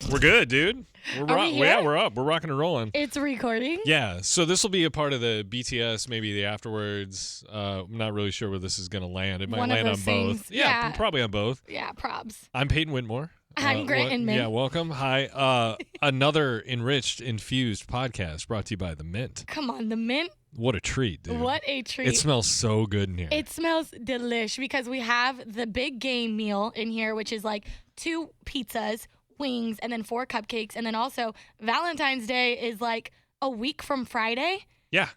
We're good, dude. Here? We're up. We're rocking and rolling. It's recording. Yeah, so this will be a part of the BTS, maybe the afterwards. I'm not really sure where this is going to land. It might One of land on those both. things. Yeah, Yeah. probably on both. Yeah, probs. I'm Payton Whitmore. I'm Grant Inman. Yeah, welcome. Hi. Another enriched, infused podcast brought to you by the Mint. Come on, the Mint. What a treat, dude. What a treat. It smells so good in here. It smells delish because we have the big game meal in here, which is like 2 pizzas, wings, and then 4 cupcakes. And then also Valentine's Day is like a week from Friday. Yeah.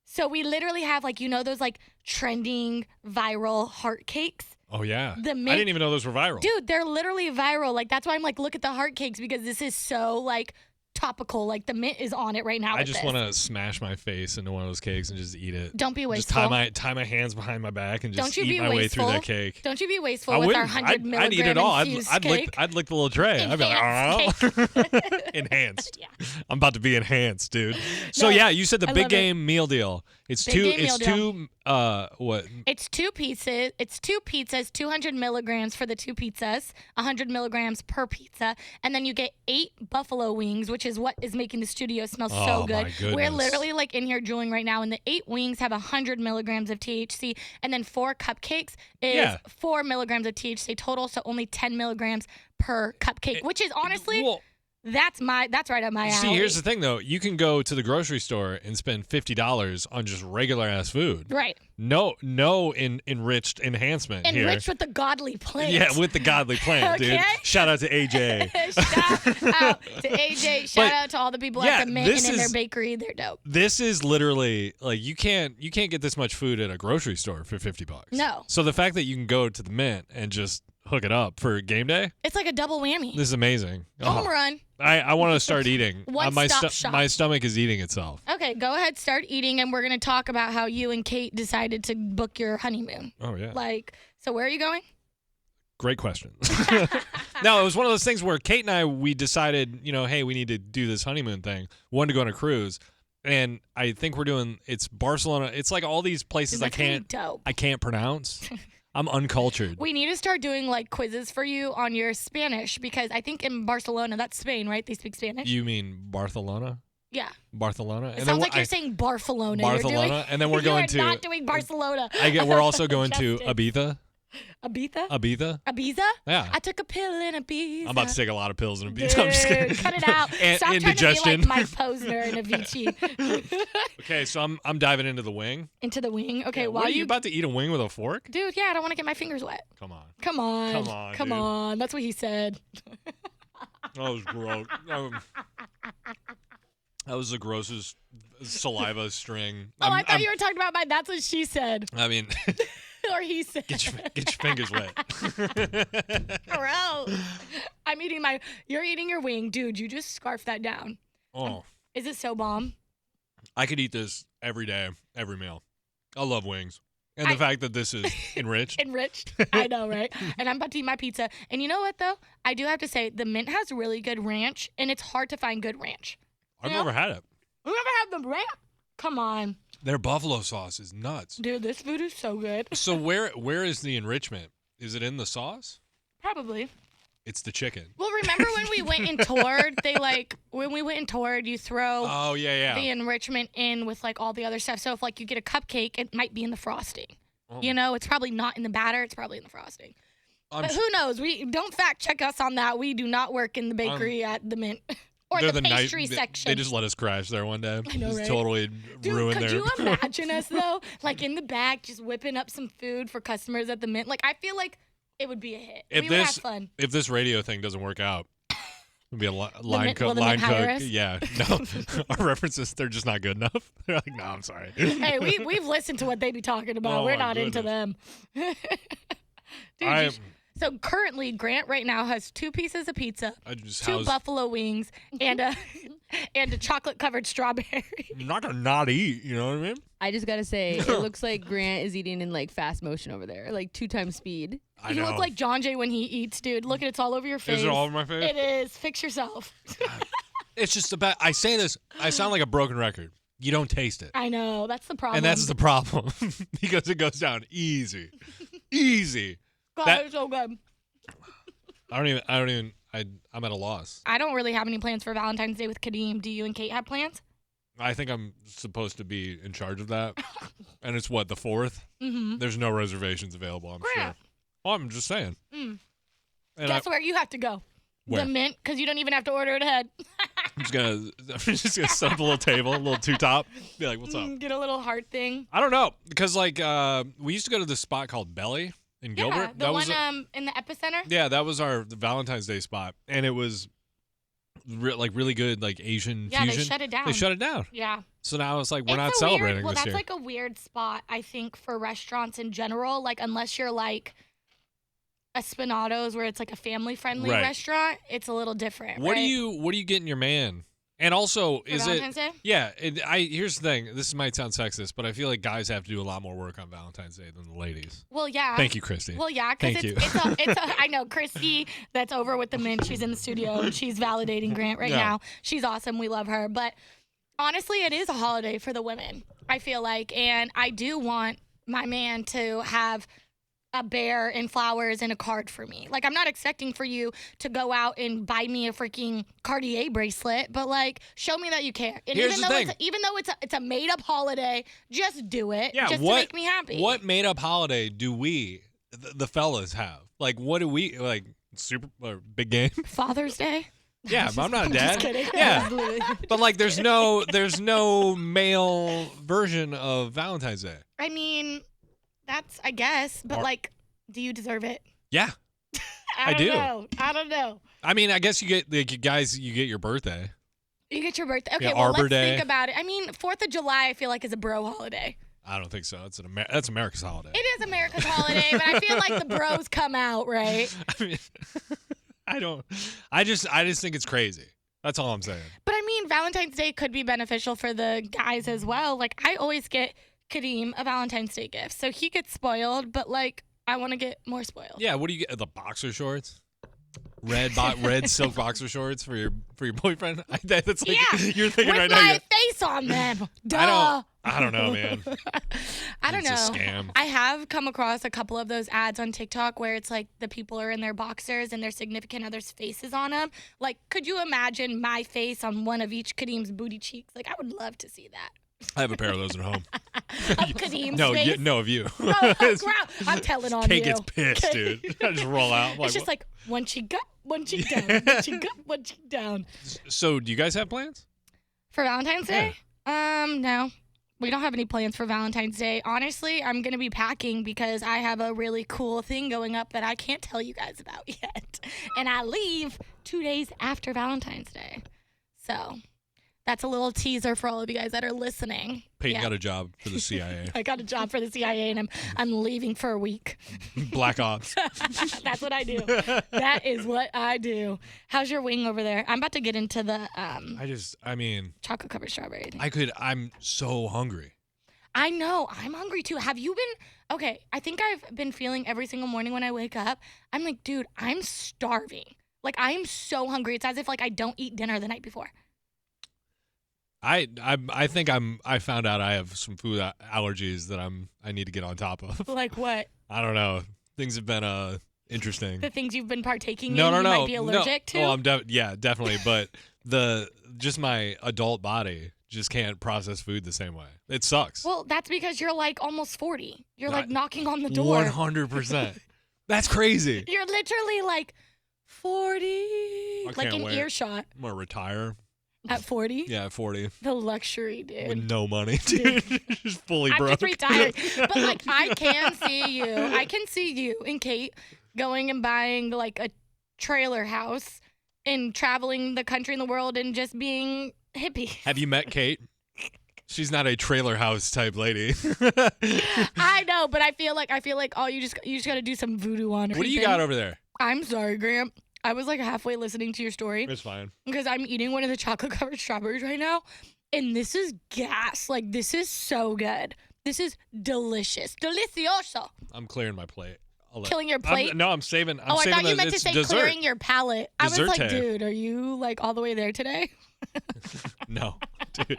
So we literally have like, those like trending viral heart cakes. Oh, yeah. The Mint, I didn't even know those were viral. Dude, they're literally viral. Like, that's why I'm like, look at the heart cakes because this is so like topical. Like, the Mint is on it right now. I just want to smash my face into one of those cakes and just eat it. Don't be wasteful. Just tie my hands behind my back and just eat my way through that cake. Don't you be wasteful with our 100 milligram I'd eat it all. infused I'd cake. lick the little tray. I'd be like, enhanced. Yeah. I'm about to be enhanced, dude. So yeah, you said the big game meal deal. It's Big two. game It's meal two. What? It's 2 pieces. It's 2 pizzas, 200 milligrams for the 2 pizzas, 100 milligrams per pizza, and then you get 8 buffalo wings, which is what is making the studio smell so Oh, good. my goodness. We're literally like in here drooling right now, and the 8 wings have 100 milligrams of THC, and then 4 cupcakes is 4 milligrams of THC total, so only 10 milligrams per cupcake, which is honestly. Well, That's right up my alley. see, here's the thing, though. You can go to the grocery store and spend $50 on just regular ass food. Right. No, enriched enhancement here. Enriched with the godly plant. Yeah, with the godly plant, dude. Okay. Shout out to AJ. Shout out to AJ. Shout out to all the people at the Mint and in their bakery. They're dope. This is literally like you can't get this much food at a grocery store for $50. No. So the fact that you can go to the Mint and just hook it up for game day, It's like a double whammy. this is amazing. Home run. I want to start eating. One-stop shop. My stomach is eating itself. Okay, go ahead, start eating, and we're going to talk about how you and Kate decided to book your honeymoon. Oh yeah. So where are you going? Great question. No, it was one of those things where Kate and I, we decided, hey, we need to do this honeymoon thing. Wanted to go on a cruise. And I think it's Barcelona. It's like all these places That's gonna be dope. I can't pronounce. I'm uncultured. We need to start doing like quizzes for you on your Spanish because I think in Barcelona, that's Spain, right? They speak Spanish. You mean Barcelona? Yeah. Barcelona. It sounds like you're saying Barcelona. Barcelona, and then we're going to. You're not doing Barcelona. We're also going to Ibiza. Ibiza? Ibiza? Yeah. I took a pill in Ibiza. I'm about to take a lot of pills in Ibiza. Dude, I'm just kidding. Cut it out. Stop indigestion. trying to be like Mike Posner in Avicii. Okay, so I'm diving into the wing. Into the wing. Okay, What are you about to eat a wing with a fork? Dude, yeah, I don't want to get my fingers wet. Come on. Come on. Dude. That's what he said. That was gross. That was the grossest saliva string. I thought you were talking about that's what she said. I mean, or he said. get your fingers wet. Gross. You're eating your wing. Dude, you just scarf that down. Oh. Is it so bomb? I could eat this every day, every meal. I love wings. And the fact that this is enriched. Enriched. I know, right? And I'm about to eat my pizza. And you know what, though? I do have to say, the Mint has really good ranch, and it's hard to find good ranch. I've never had it. You never had the ranch? Come on. Their buffalo sauce is nuts. Dude, this food is so good. So where is the enrichment? Is it in the sauce? Probably. It's the chicken. Well, remember when we went and toured? You throw the enrichment in with like all the other stuff. So if like you get a cupcake, it might be in the frosting. Oh. It's probably not in the batter. It's probably in the frosting. But who knows? We don't fact check us on that. We do not work in the bakery at the Mint. Or the pastry section. They just let us crash there one day. I know, right? Just totally ruin their. Could you imagine us though, like in the back, just whipping up some food for customers at the Mint? Like I feel like it would be a hit. We would have fun. If this radio thing doesn't work out, it'd be a line cook. Yeah, no, our references they're just not good enough. They're like, no, I'm sorry. Hey, we've listened to what they be talking about. We're not into them. Dude, so currently, Grant right now has 2 pieces of pizza, 2 buffalo wings, and a chocolate-covered strawberry. I'm not gonna not eat. You know what I mean? I just gotta say, it looks like Grant is eating in like fast motion over there, like 2 times speed. You look like John Jay when he eats, dude. Look at it's all over your face. Is it all over my face? It is. Fix yourself. It's just about. I say this. I sound like a broken record. You don't taste it. I know. That's the problem. And that's the problem because it goes down easy. God, it's so good. I I'm at a loss. I don't really have any plans for Valentine's Day with Kadeem. Do you and Kate have plans? I think I'm supposed to be in charge of that. And it's what, the 4th? Mm-hmm. There's no reservations available, I'm sure. Well, I'm just saying. Guess where you have to go? Where? The Mint, because you don't even have to order it ahead. I'm just gonna set up a little table, a little two-top. Be like, what's up? Get a little heart thing. I don't know. Because, we used to go to this spot called Belly in Gilbert. The one in the Epicenter? Yeah, that was the Valentine's Day spot. And it was really good, Asian fusion. Yeah, they shut it down. They shut it down. Yeah. So now it's we're not celebrating this year. Well, that's a weird spot, I think, for restaurants in general. Unless you're a Spinato's where it's a family-friendly restaurant, it's a little different. What do you get in your man? And also, for Valentine's Day? Yeah. Here's the thing. This might sound sexist, but I feel like guys have to do a lot more work on Valentine's Day than the ladies. Well, yeah. Thank you, Christy. Well, yeah, because I know Christy that's over with the Mint. She's in the studio and she's validating Grant right now. She's awesome. We love her. But honestly, it is a holiday for the women, I feel like. And I do want my man to have a bear and flowers and a card for me. I'm not expecting for you to go out and buy me a freaking Cartier bracelet, but show me that you care. And Here's the thing. Even though it's a made up holiday, just do it. Yeah, just to make me happy. What made up holiday do we, the fellas, have? What do we super big game? Father's Day. Yeah, but I'm not a dad. Just kidding. Yeah, but there's no male version of Valentine's Day. I mean, that's, I guess, but do you deserve it? Yeah, I don't know. I mean, I guess you get you get your birthday. You get your birthday. Okay, yeah, well, Arbor let's Day. think about it. I mean, 4th of July, I feel like is a bro holiday. I don't think so. That's America's holiday. It is America's holiday, but I feel like the bros come out, right? I mean, I just think it's crazy. That's all I'm saying. But I mean, Valentine's Day could be beneficial for the guys as well. I always get Kadeem a Valentine's Day gift, so he gets spoiled, but I want to get more spoiled. Yeah, what do you get? The boxer shorts? Red silk boxer shorts for your boyfriend? That's you're thinking right now. With my face on them. Duh. I don't know, man. I don't know. It's a scam. I have come across a couple of those ads on TikTok where it's the people are in their boxers and their significant other's faces on them. Could you imagine my face on one of each Kadeem's booty cheeks? I would love to see that. I have a pair of those at home. Of Kadeem's face? No, of you. Oh, I'm telling on Kate you. gets pissed, dude. I just roll out. It's just one cheek up, one cheek down, one cheek up, one cheek down. So, do you guys have plans? For Valentine's Day? No. We don't have any plans for Valentine's Day. Honestly, I'm going to be packing because I have a really cool thing going up that I can't tell you guys about yet. And I leave 2 days after Valentine's Day. So that's a little teaser for all of you guys that are listening. Payton got a job for the CIA. I got a job for the CIA, and I'm leaving for a week. Black Ops. That's what I do. That is what I do. How's your wing over there? I'm about to get into the chocolate covered strawberry thing. I'm so hungry. I know. I'm hungry too. Have you been? Okay, I think I've been feeling every single morning when I wake up, I'm like, dude, I'm starving. I am so hungry. It's as if I don't eat dinner the night before. I think I found out I have some food allergies that I need to get on top of. Like what? I don't know. Things have been interesting. The things you've been partaking no, in no, you no, might be allergic to? Oh, definitely. But just my adult body just can't process food the same way. It sucks. Well, that's because you're almost 40. You're knocking on the door. 100%. That's crazy. You're literally 40. In earshot. I'm going to retire. At 40? Yeah, at 40. The luxury, dude. With no money, dude. Just fully broke. I'm just retired. But I can see you and Kate going and buying a trailer house and traveling the country and the world and just being hippies. Have you met Kate? She's not a trailer house type lady. I know, but I feel like you just got to do some voodoo on her. What do you got over there? I'm sorry, Graham. I was halfway listening to your story. It's fine. Because I'm eating one of the chocolate covered strawberries right now. And this is gas. This is so good. This is delicious. Delicioso. I'm clearing my plate. Killing your plate? I'm saving. I thought you meant to say dessert. clearing your palate. I was Dessert. dude, are you all the way there today? No, dude.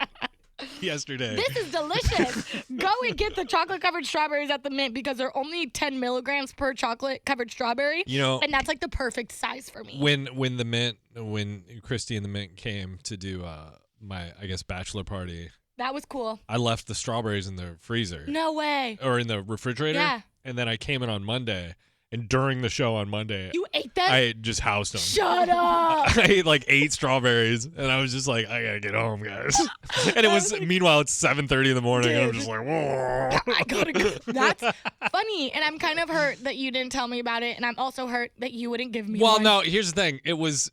yesterday. This is delicious. Go and get the chocolate-covered strawberries at the Mint because they're only 10 milligrams per chocolate-covered strawberry. And that's like the perfect size for me. When Christy and the Mint came to do my, I guess, bachelor party. That was cool. I left the strawberries in the freezer. No way. Or in the refrigerator. Yeah. And then I came in on Monday. And during the show on Monday, you ate them? I just housed them. Shut up! I ate like 8 strawberries, and I was just like, I gotta get home, guys. And it was, meanwhile, it's 7:30 in the morning, and I'm just like, whoa. I gotta go. That's funny, and I'm kind of hurt that you didn't tell me about it, and I'm also hurt that you wouldn't give me one. Well, no, here's the thing. It was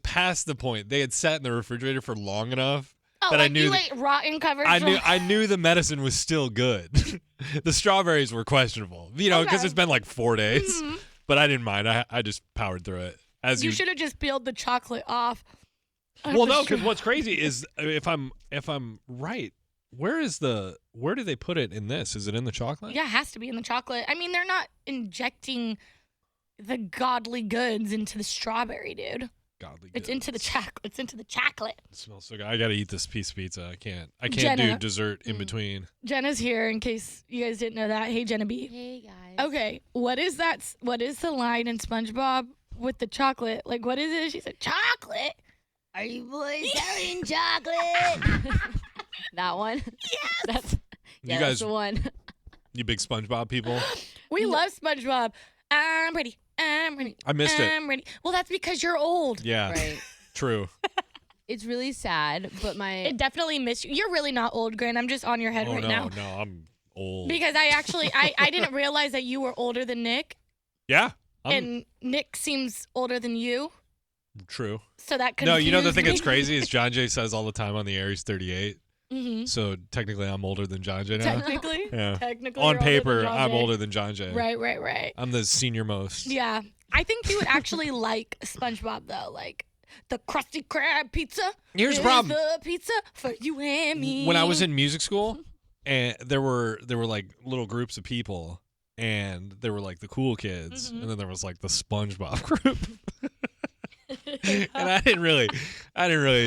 past the point. They had sat in the refrigerator for long enough that I knew you ate rotten covered. I knew the medicine was still good. The strawberries were questionable, because it's been like 4 days. Mm-hmm. But I didn't mind. I just powered through it. You should have just peeled the chocolate off. Well, no, because what's crazy is if I'm right, where do they put it in this? Is it in the chocolate? Yeah, it has to be in the chocolate. I mean, they're not injecting the godly goods into the strawberry, dude. Godly goods. It's into the chocolate. It's into the chocolate. It smells so good. I gotta eat this piece of pizza. I can't Jenna, do dessert in between. Jenna's here in case you guys didn't know that. Hey, Jenna B. Hey, guys. Okay, what is that? What is the line in SpongeBob with the chocolate? Like, what is it? She said, chocolate. Are you boys selling chocolate? That one? Yes. That's the one. You big SpongeBob people? We love SpongeBob. I'm ready. I missed it. I'm ready. Well, that's because you're old. Yeah. Right. True. It's really sad, but It definitely missed you. You're really not old, Grant. I'm just on your head now. No, I'm old. Because I didn't realize that you were older than Nick. Yeah. And Nick seems older than you. True. So that confused No, you know the thing me. that's crazy is John Jay says all the time on the air he's 38. Mm-hmm. So technically I'm older than John Jay now. Technically? Yeah. Technically. On paper, I'm older than John Jay. Right. I'm the senior most. Yeah. I think you would actually like SpongeBob, though. Like, the Krusty Krab pizza. Here's the problem. The pizza for you and me. When I was in music school, and there were like little groups of people, and there were like the cool kids, and then there was like the SpongeBob group. And I didn't really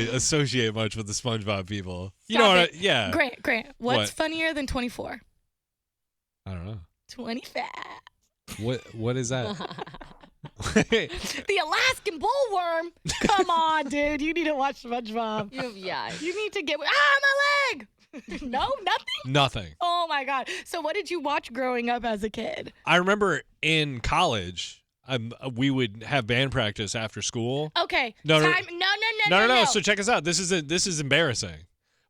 associate much with the SpongeBob people. You know what? Yeah. Grant. What's funnier than 24? I don't know. 25. What is that? The Alaskan bullworm. Come on, dude. You need to watch SpongeBob. Yeah. You need to get. My leg. No, nothing. Nothing. Oh my God. So what did you watch growing up as a kid? I remember in college, we would have band practice after school. Okay. No. So So check us out. This is embarrassing.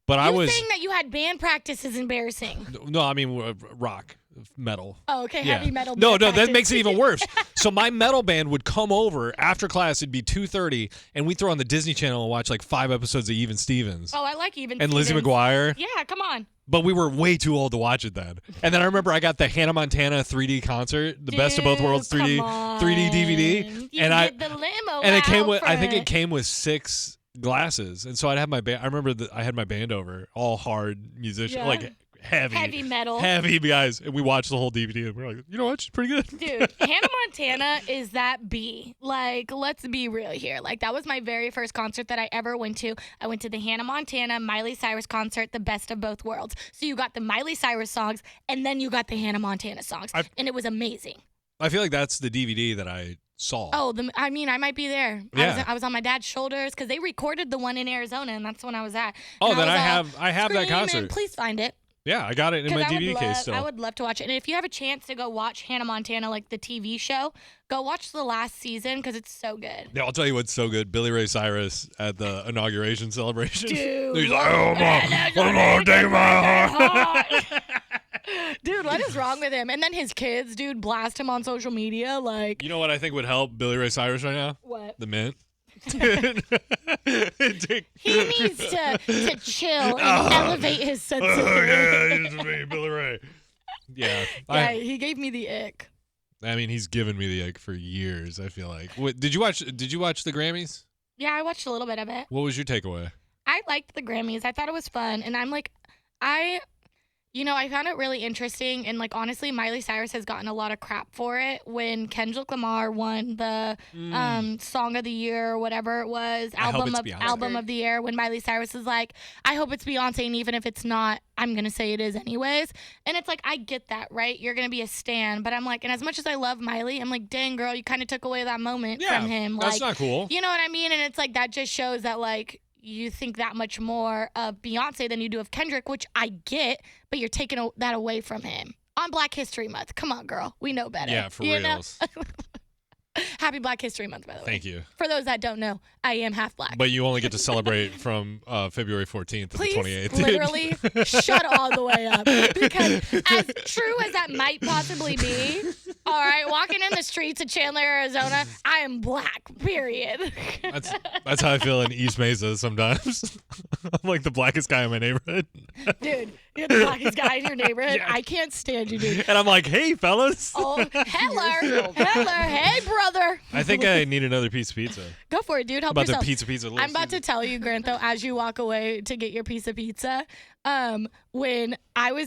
But saying that you had band practice is embarrassing. No, I mean rock, metal. Oh, okay, heavy metal. No, that makes it even worse. So my metal band would come over after class. It'd be 2:30, and we'd throw on the Disney Channel and watch like 5 episodes of Even Stevens. Oh, I like Even and Stevens. Lizzie McGuire. Yeah, come on. But we were way too old to watch it then. And then I remember I got the Hannah Montana 3D concert, the Best of Both Worlds 3D DVD, I think it came with 6 glasses, and so I'd have my band. I remember that I had my band over, all hard musician, like heavy metal, heavy guys, and we watched the whole DVD, and we were like, you know what, she's pretty good. Dude, Hannah Montana is that B. Like, let's be real here. Like, that was my very first concert that I ever went to. I went to the Hannah Montana Miley Cyrus concert, the Best of Both Worlds. So you got the Miley Cyrus songs, and then you got the Hannah Montana songs, and it was amazing. I feel like that's the DVD that I saw. Oh, I might be there. Yeah. I was on my dad's shoulders because they recorded the one in Arizona, and that's when I was at. Oh, and then I have that concert. Please find it. Yeah, I got it in my DVD case still. I would love to watch it. And if you have a chance to go watch Hannah Montana, like the TV show, go watch the last season because it's so good. Yeah, I'll tell you what's so good. Billy Ray Cyrus at the inauguration celebration. Dude. He's like, oh, my, take my heart. Dude, what is wrong with him? And then his kids, dude, blast him on social media. Like, you know what I think would help Billy Ray Cyrus right now? What? The Mint. He needs to chill and elevate his sensibility. Oh, yeah, Billy Ray. Yeah. Yeah, he gave me the ick. I mean, he's given me the ick for years, I feel like. Did you watch the Grammys? Yeah, I watched a little bit of it. What was your takeaway? I liked the Grammys. I thought it was fun. And I'm like, I found it really interesting, and like honestly, Miley Cyrus has gotten a lot of crap for it. When Kendrick Lamar won the Song of the Year or whatever it was, album of the year, when Miley Cyrus is like, I hope it's Beyonce, and even if it's not, I'm gonna say it is anyways. And it's like, I get that, right? You're gonna be a stan, but I'm like, and as much as I love Miley, I'm like, dang girl, you kind of took away that moment from him. That's like, not cool. You know what I mean? And it's like that just shows that like, you think that much more of Beyonce than you do of Kendrick, which I get, but you're taking that away from him on Black History Month. Come on, girl. We know better. Yeah, for reals. Happy Black History Month, by the way. Thank you. For those that don't know, I am half black. But you only get to celebrate from February 14th to the 28th. Literally shut all the way up. Because as true as that might possibly be, all right, walking in the streets of Chandler, Arizona, I am black, period. That's how I feel in East Mesa sometimes. I'm like the blackest guy in my neighborhood. Dude, you're the blackest guy in your neighborhood. Yeah. I can't stand you, dude. And I'm like, hey, fellas. Oh, hello. Hey, brother. I think I need another piece of pizza. Go for it, dude. Help about yourself. The pizza. I'm about to tell you, Grant, though, as you walk away to get your piece of pizza, when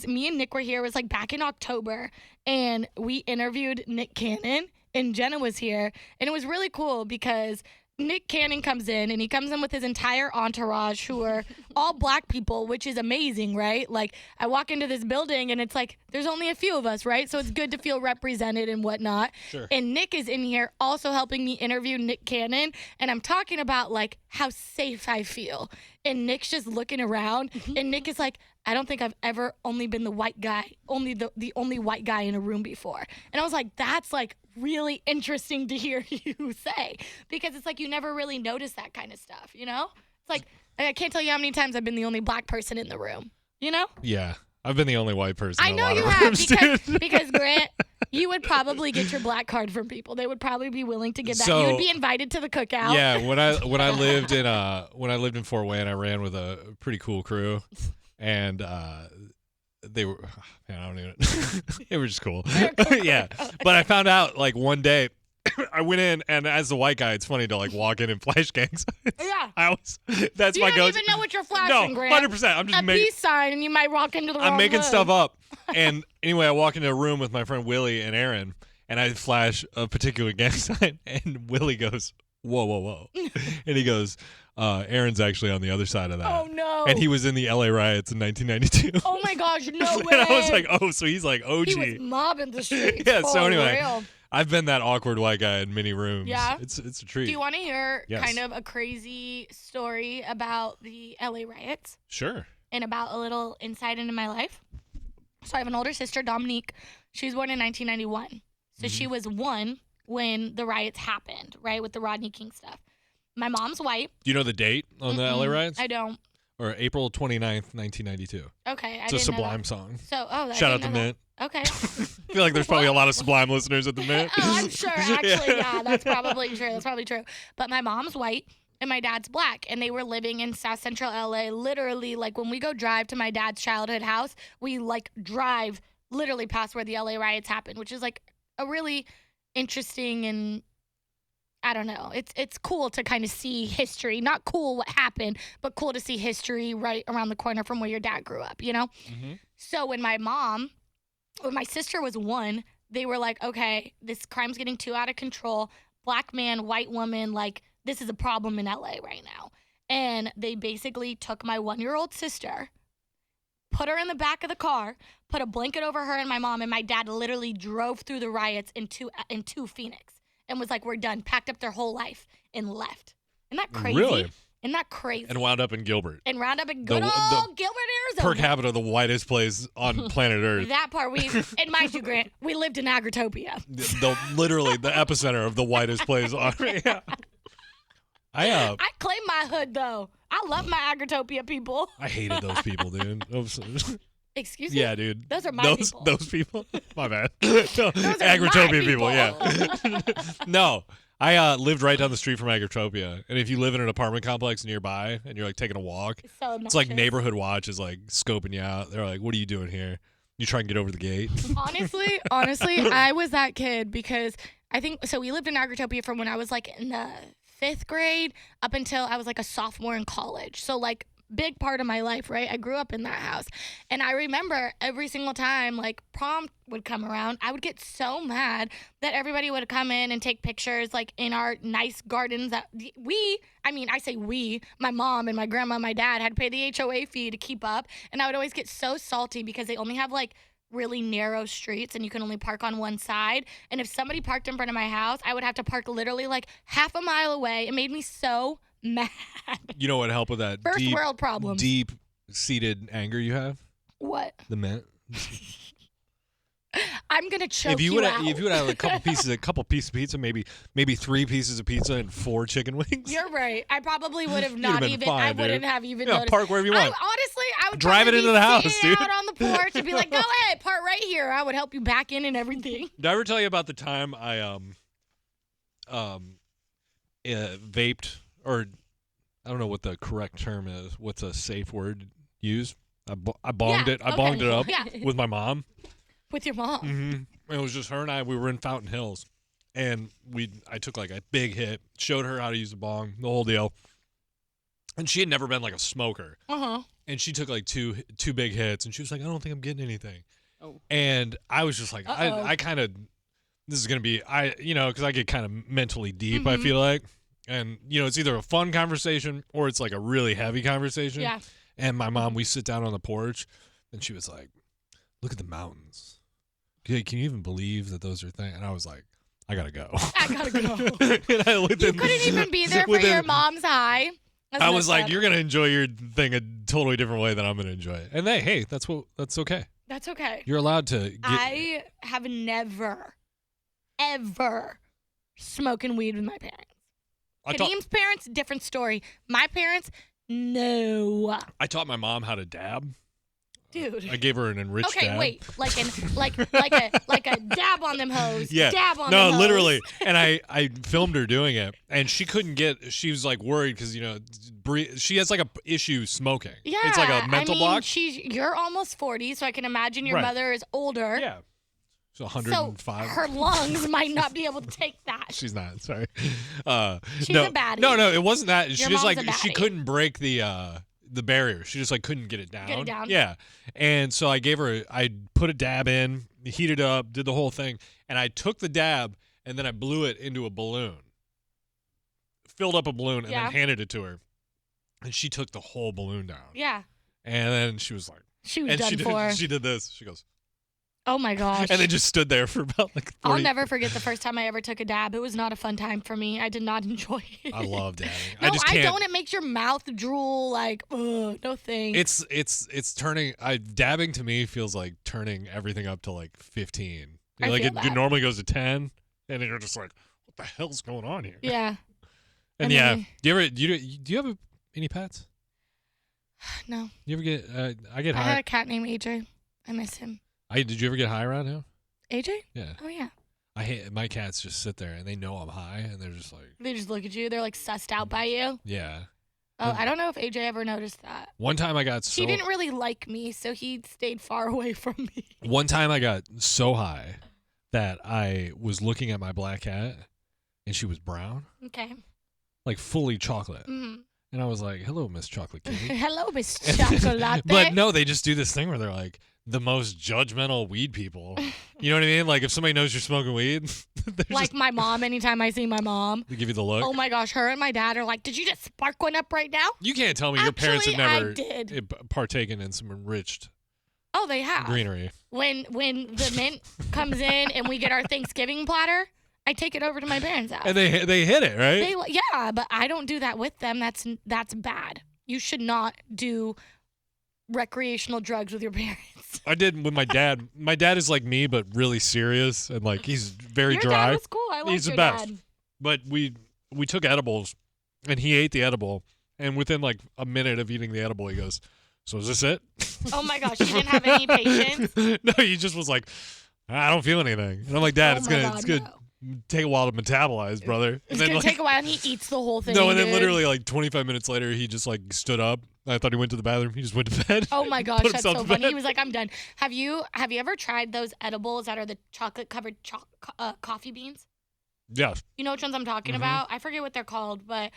me and Nick were here, it was like back in October, and we interviewed Nick Cannon, and Jenna was here, and it was really cool because Nick Cannon comes in, and he comes in with his entire entourage, who are all black people, which is amazing, right? Like, I walk into this building, and it's like, there's only a few of us, right? So it's good to feel represented and whatnot. Sure. And Nick is in here also helping me interview Nick Cannon, and I'm talking about, like, how safe I feel. And Nick's just looking around, and Nick is like, I don't think I've ever only been the white guy, the only white guy in a room before. And I was like, that's, like, really interesting to hear you say, because it's like you never really notice that kind of stuff, you know? It's like, I can't tell you how many times I've been the only black person in the room, you know? Yeah, I've been the only white person in a lot of rooms, because Grant, you would probably get your black card from people. They would probably be willing to give that. You would be invited to the cookout. Yeah, when I lived in Fort Wayne, I ran with a pretty cool crew, and they were, man, I don't even. They were just cool. Yeah, but I found out like one day, I went in, and as the white guy, it's funny to like walk in and flash gangs. Yeah, that's you my go. You don't even know what you're flashing, No, 100%. I'm just a peace sign, and you might walk into the wrong I'm making room. stuff up, and anyway, I walk into a room with my friend Willie and Aaron, and I flash a particular gang sign, and Willie goes, "Whoa, whoa, whoa," and he goes, Aaron's actually on the other side of that. Oh, no. And he was in the LA riots in 1992. Oh, my gosh, no way. And I was like, oh, so he's like OG. He was mobbing the streets. Yeah, so anyway, real. I've been that awkward white guy in many rooms. Yeah? It's a treat. Do you want to hear Yes. kind of a crazy story about the LA riots? Sure. And about a little insight into my life? So I have an older sister, Dominique. She was born in 1991. So she was 1 when the riots happened, right, with the Rodney King stuff. My mom's white. Do you know the date on the LA riots? I don't. Or April 29th, 1992. Okay, It's a Sublime song. So, shout out to Mint. Okay. I feel like there's probably a lot of Sublime listeners at the Mint. Oh, I'm sure. Actually, yeah, that's probably true. That's probably true. But my mom's white and my dad's black, and they were living in South Central LA. Literally, like when we go drive to my dad's childhood house, we like drive literally past where the LA riots happened, which is like a really interesting and I don't know. It's cool to kind of see history. Not cool what happened, but cool to see history right around the corner from where your dad grew up, you know? Mm-hmm. So when my sister was 1, they were like, okay, this crime's getting too out of control. Black man, white woman, like, this is a problem in LA right now. And they basically took my 1-year-old sister, put her in the back of the car, put a blanket over her and my mom, and my dad literally drove through the riots into Phoenix. And was like, we're done. Packed up their whole life and left. Isn't that crazy? Really? Isn't that crazy? And wound up in Gilbert. Good old Gilbert, Arizona. Per capita, the whitest place on planet Earth. That part, and mind you, Grant, we lived in Agritopia. Literally the epicenter of the whitest place on Earth. Yeah. I claim my hood, though. I love my Agritopia people. I hated those people, dude. Excuse me? Yeah, dude. Those are my people. Those people? My bad. Agritopia people, yeah. No, I lived right down the street from Agritopia. And if you live in an apartment complex nearby and you're like taking a walk, it's like neighborhood watch is like scoping you out. They're like, what are you doing here? You try and get over the gate? Honestly, I was that kid because I think, so we lived in Agritopia from when I was like in the 5th grade up until I was like a sophomore in college. So like big part of my life, right? I grew up in that house. And I remember every single time, like, prom would come around, I would get so mad that everybody would come in and take pictures, like, in our nice gardens that I say we, my mom and my grandma and my dad had to pay the HOA fee to keep up. And I would always get so salty because they only have, like, really narrow streets and you can only park on one side. And if somebody parked in front of my house, I would have to park literally like half a mile away. It made me so mad. You know what helped with that? First world problems. Deep-seated anger you have? What? The mint. I'm gonna choke if you would out. If you would have a couple pieces of pizza, maybe 3 pieces of pizza and 4 chicken wings. You're right. I probably would have not even. Fine, I wouldn't have even noticed. Park wherever you want. Honestly, I would drive it into the house, dude. Out on the porch and be like, "Go ahead, park right here." I would help you back in and everything. Did I ever tell you about the time I vaped, or I don't know what the correct term is. What's a safe word used? I bonged it. I bonged it up with my mom. With your mom. Mm-hmm. It was just her and I. We were in Fountain Hills, and I took like a big hit, showed her how to use the bong, the whole deal. And she had never been like a smoker. And she took like two big hits, and she was like, "I don't think I'm getting anything." Oh. And I was just like, I kind of, this is gonna be, because I get kind of mentally deep. I feel like, and it's either a fun conversation or it's like a really heavy conversation. Yeah. And my mom, we sit down on the porch, and she was like, "Look at the mountains. Can you even believe that those are things?" And I was like, I gotta go. And you couldn't even be there for your mom's high. I was like, you're gonna enjoy your thing a totally different way than I'm gonna enjoy it. And hey, that's okay. That's okay. You're allowed to. I have never, ever smoking weed with my parents. Kadeem's parents, different story. My parents, no. I taught my mom how to dab. Dude. I gave her an enriched dab. Okay, wait. Like a dab on them hoes. Yeah. Dab on them hoes. No, literally. And I filmed her doing it, and she was like worried because she has like a issue smoking. Yeah. It's like a mental block. You're almost 40, so I can imagine your mother is older. Yeah. So 105. So her lungs might not be able to take that. She's not. Sorry. She's a baddie. No, it wasn't that. She just she couldn't break the barrier. She just couldn't get it down. Get it down. Yeah. And so I put a dab in, heated up, did the whole thing, and I took the dab and then I blew it into a balloon. Filled up a balloon and then handed it to her. And she took the whole balloon down. Yeah. And then she was like, she was done for. She did this. She goes, "Oh my gosh." And they just stood there for about 40. I'll never forget the first time I ever took a dab. It was not a fun time for me. I did not enjoy it. I love dabbing. No, I don't. It makes your mouth drool. Like, ugh, no thanks. It's turning. Dabbing to me feels like turning everything up to like 15. Like it normally goes to 10, and you're just like, what the hell's going on here? Yeah. And do you have any pets? No. You ever get? I get high. I had a cat named AJ. I miss him. Did you ever get high around him? AJ? Yeah. Oh yeah. I hate my cats just sit there and they know I'm high and they're just like. They just look at you. They're like sussed out by you. Yeah. Oh, I don't know if AJ ever noticed that. One time I got He didn't really like me, so he stayed far away from me. One time I got so high that I was looking at my black cat and she was brown. Okay. Like fully chocolate. Mm-hmm. And I was like, "Hello, Miss Chocolate Kitty." Hello, Miss Chocolate. But no, they just do this thing where they're like the most judgmental weed people. You know what I mean? Like if somebody knows you're smoking weed. Like my mom, anytime I see my mom. They give you the look. Oh my gosh, her and my dad are like, "Did you just spark one up right now?" You can't tell me your parents have never I did. partaken in some enriched they have. greenery. When the mint comes in and we get our Thanksgiving platter, I take it over to my parents' house. And they hit it, right? Yeah, but I don't do that with them. That's bad. You should not do recreational drugs with your parents. I did with my dad. My dad is like me, but really serious and like he's very your dry. Dad was cool. I like he's your the best. Dad. But we took edibles, and he ate the edible, and within like a minute of eating the edible, he goes, "So is this it?" Oh my gosh, he didn't have any patience. No, he just was like, "I don't feel anything," and I'm like, "Dad, it's gonna take a while to metabolize, brother." It's gonna take a while, and he eats the whole thing. No, and then literally like 25 minutes later, he just like stood up. I thought he went to the bathroom. He just went to bed. Oh my gosh, that's so funny. He was like, "I'm done." Have you ever tried those edibles that are the chocolate covered coffee beans? Yeah. You know which ones I'm talking about? I forget what they're called, but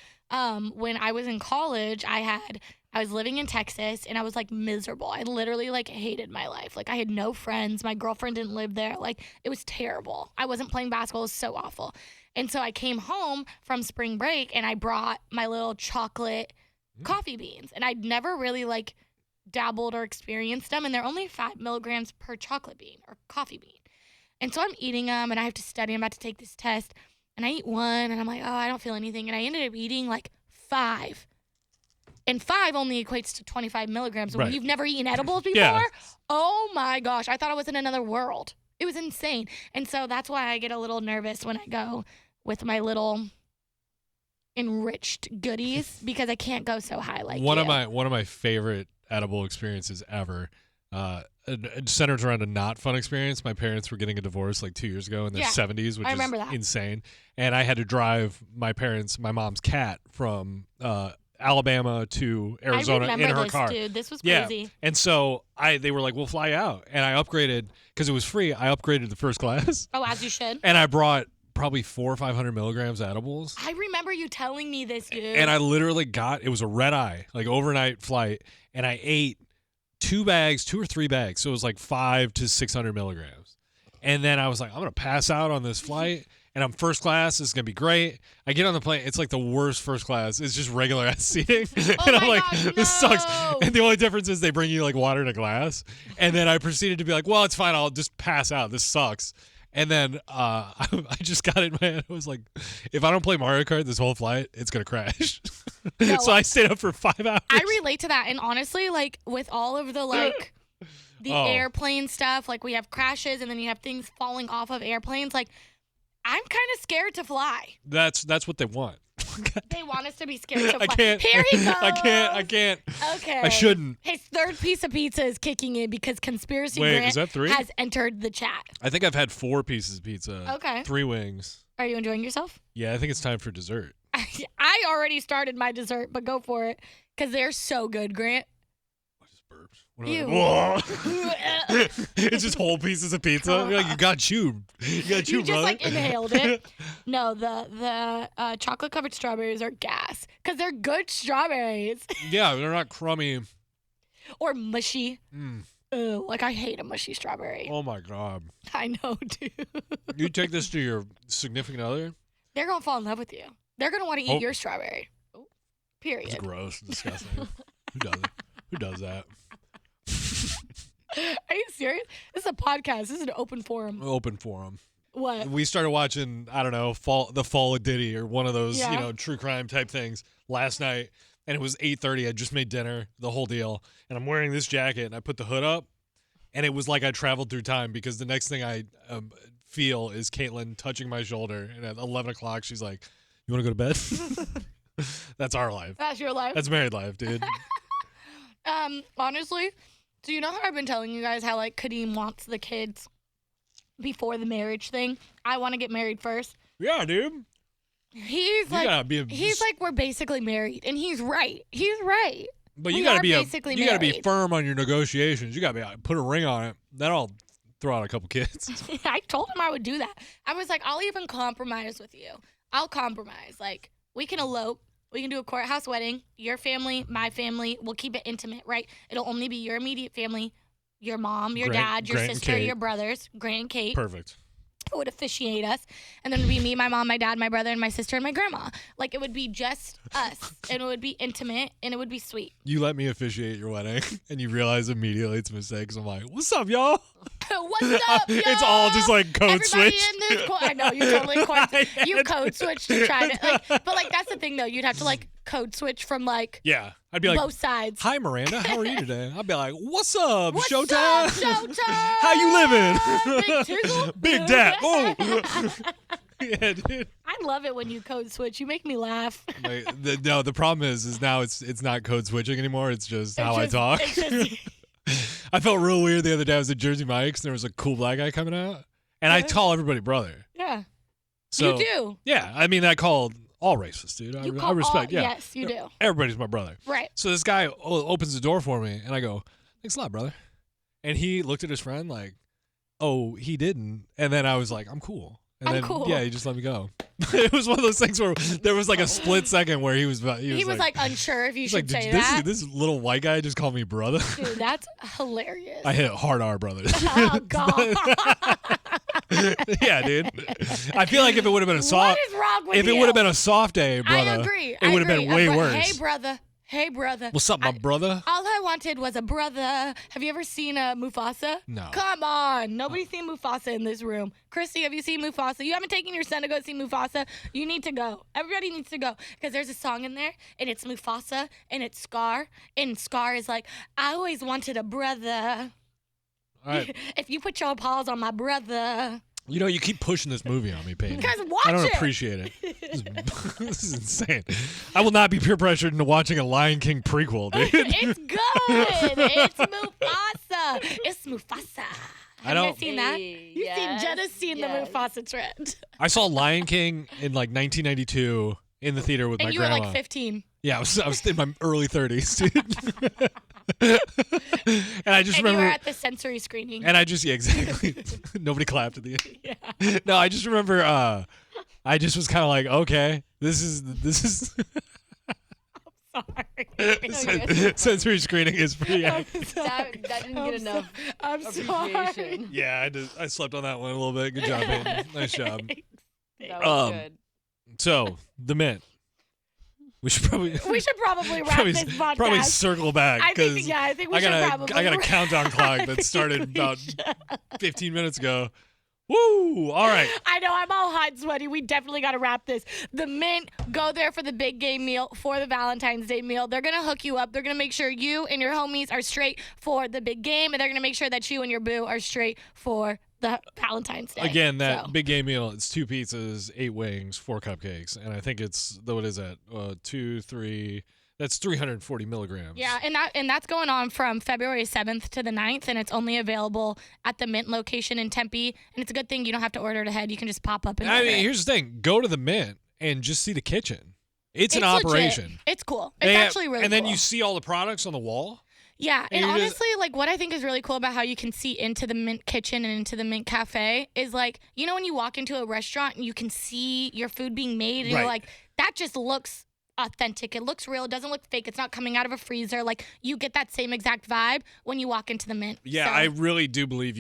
when I was in college, I had I was living in Texas, and I was, like, miserable. I literally, like, hated my life. Like, I had no friends. My girlfriend didn't live there. Like, it was terrible. I wasn't playing basketball. It was so awful. And so I came home from spring break, and I brought my little chocolate coffee beans. And I'd never really, like, dabbled or experienced them, and they're only 5 milligrams per chocolate bean or coffee bean. And so I'm eating them, and I have to study. I'm about to take this test. And I eat one, and I'm like, oh, I don't feel anything. And I ended up eating, like, 5. And 5 only equates to 25 milligrams. When you've never eaten edibles before, oh my gosh, I thought I was in another world. It was insane. And so that's why I get a little nervous when I go with my little enriched goodies, because I can't go so high like one of my favorite edible experiences ever. It centers around a not fun experience. My parents were getting a divorce like 2 years ago in their 70s, which is insane. And I had to drive my mom's cat from Alabama to Arizona in her car. Dude, this was crazy. Yeah. And so they were like, we'll fly you out. And I upgraded, because it was free, I upgraded to first class. Oh, as you should. And I brought probably 400 or 500 milligrams of edibles. I remember you telling me this, dude. And I literally it was a red eye, like overnight flight, and I ate 2 or 3 bags. So it was like 500 to 600 milligrams. And then I was like, I'm going to pass out on this flight. And I'm first class. This is going to be great. I get on the plane. It's like the worst first class. It's just regular ass seating. And I'm like, this sucks. And the only difference is they bring you like water in a glass. And then I proceeded to be like, well, it's fine. I'll just pass out. This sucks. And then I just got it in my head. I was like, if I don't play Mario Kart this whole flight, it's going to crash. No, so I stayed up for 5 hours. I relate to that. And honestly, like with all of the like the airplane stuff, like we have crashes and then you have things falling off of airplanes. Like I'm kind of scared to fly. That's what they want. They want us to be scared to fly. I can't. Here he goes. I can't. Okay. I shouldn't. His third piece of pizza is kicking in because Conspiracy Wait, is that 3? has entered the chat. I think I've had 4 pieces of pizza. Okay. 3 wings. Are you enjoying yourself? Yeah, I think it's time for dessert. I already started my dessert, but go for it because they're so good, Grant. I just burped. It's just whole pieces of pizza. You're like, you got chewed. You got chewed, you just brother. like inhaled it. No, the chocolate covered strawberries are gas because they're good strawberries. Yeah, they're not crummy or mushy. Ugh, like I hate a mushy strawberry. Oh my god. I know, dude. You take this to your significant other? They're gonna fall in love with you. They're gonna want to eat your strawberry. Period. It's gross, disgusting. Who does it? Who does that? Are you serious? This is a podcast. This is an open forum. Open forum. What? We started watching, I don't know, the Fall of Diddy or one of those, true crime type things last night. And it was 8:30. I just made dinner, the whole deal. And I'm wearing this jacket and I put the hood up. And it was like I traveled through time because the next thing I feel is Caitlin touching my shoulder. And at 11 o'clock, she's like, you want to go to bed? That's our life. That's your life? That's married life, dude. Honestly, so you know how I've been telling you guys how like Kadeem wants the kids before the marriage thing? I want to get married first. Yeah, dude. He's like, we're basically married, and he's right. He's right. But you gotta be firm on your negotiations. You gotta put a ring on it. Then I'll throw out a couple kids. I told him I would do that. I was like, I'll even compromise with you. I'll compromise. Like, we can elope. We can do a courthouse wedding. Your family, my family. We'll keep it intimate, right? It'll only be your immediate family, your mom, your dad, your sister, your brothers, Grant and Kate. Perfect. Would officiate us, and then it would be me, my mom, my dad, my brother, and my sister, and my grandma. Like, it would be just us, and it would be intimate, and it would be sweet. You let me officiate your wedding, and you realize immediately it's a mistake, so I'm like, what's up, y'all? What's up, y'all? It's all just like code switch. I know, you totally you code switch to try to, but like, that's the thing, though. You'd have to, like, code switch from, like, I'd be like, both sides. Hi, Miranda. How are you today? I'd be like, what's up, what's Showtime? Up, Showtime? How you living? Big Tizzle? Big Dad. Oh. Yeah, dude. I love it when you code switch. You make me laugh. The problem is now it's not code switching anymore. It's just how I talk. I felt real weird the other day. I was at Jersey Mike's and there was a cool black guy coming out. And I call everybody brother. Yeah. So, you do. Yeah. I mean, I called all racists, dude. I respect. Yeah. Yes, you do. Everybody's my brother. Right. So this guy opens the door for me and I go, thanks a lot, brother. And he looked at his friend like, oh, he didn't. And then I was like, I'm cool. And I'm then, cool. Yeah, he just let me go. It was one of those things where there was like a split second where he was like unsure if you should say this that. This little white guy just called me brother. Dude, that's hilarious. I hit hard R, brother. Oh, God. Yeah, dude. I feel like if it would have been a soft, what is wrong with if you? it would have been a soft day, brother, I agree. it would have been way worse. Hey, brother. What's up, my brother? All I wanted was a brother. Have you ever seen Mufasa? No. Come on. Nobody's seen Mufasa in this room. Christy, have you seen Mufasa? You haven't taken your son to go see Mufasa? You need to go. Everybody needs to go. Because there's a song in there, and it's Mufasa, and it's Scar. And Scar is like, I always wanted a brother. All right. If you put your paws on my brother. You know, you keep pushing this movie on me, Payton. Guys, watch it. I don't appreciate it. This is insane. I will not be peer pressured into watching a Lion King prequel, dude. It's good. It's Mufasa. It's Mufasa. Have you guys seen that? Jenna's seen the Mufasa trend. I saw Lion King in like 1992 in the theater with my grandma. And you were like 15. Yeah, I was in my early 30s, dude. And I just remember you were at the sensory screening. And exactly. Nobody clapped at the end. Yeah. No, I just remember I just was kind of like, okay, this is I'm sorry. Sensory screening is pretty that didn't get enough appreciation. Sorry. Yeah, I slept on that one a little bit. Good job, Payton. Nice job. That was good. So, the Mint. We should probably wrap this podcast. Probably circle back because I think we should probably. I got a countdown clock that started about 15 minutes ago. Woo! All right. I know, I'm all hot and sweaty. We definitely got to wrap this. The Mint, go there for the big game meal, for the Valentine's Day meal. They're going to hook you up. They're going to make sure you and your homies are straight for the big game, and they're going to make sure that you and your boo are straight for the Valentine's Day. Again, that big game meal, it's 2 pizzas, 8 wings, 4 cupcakes, and I think it's, what is that, 2, 3... That's 340 milligrams. Yeah, and that's going on from February 7th to the 9th, and it's only available at the Mint location in Tempe. And it's a good thing you don't have to order it ahead. You can just pop up and order it. Here's the thing. Go to the Mint and just see the kitchen. It's an legit. Operation. It's cool. It's actually really cool. And then you see all the products on the wall. Yeah, and honestly, like what I think is really cool about how you can see into the Mint kitchen and into the Mint cafe is like, you know when you walk into a restaurant and you can see your food being made and you're like, that just looks authentic. It looks real. It doesn't look fake. It's not coming out of a freezer. Like you get that same exact vibe when you walk into the Mint. Yeah, I really do believe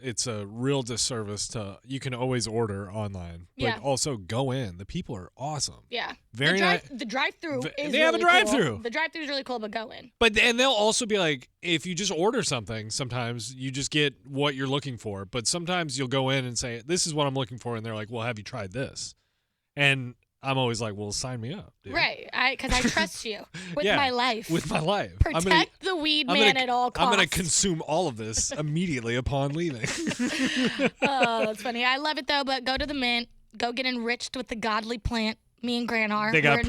it's a real disservice to, you can always order online, but also go in. The people are awesome. Yeah. Very nice. The drive-through is They have a drive-through. Cool. The drive-through is really cool, but go in. And they'll also be like, if you just order something, sometimes you just get what you're looking for. But sometimes you'll go in and say, this is what I'm looking for. And they're like, well, have you tried this? And I'm always like, well, sign me up, dude. Right, because I trust you with my life. With my life. Protect the weed man at all costs. I'm going to consume all of this immediately upon leaving. Oh, that's funny. I love it, though, but go to the Mint. Go get enriched with the godly plant. Me and Gran are. They got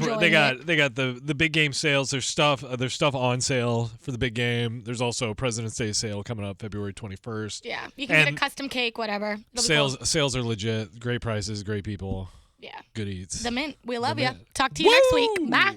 the big game sales. There's stuff on sale for the big game. There's also a President's Day sale coming up February 21st. Yeah, you can get a custom cake, whatever. Sales are legit. Great prices, great people. Yeah. Good eats. The Mint. We love you. Talk to you next week. Bye.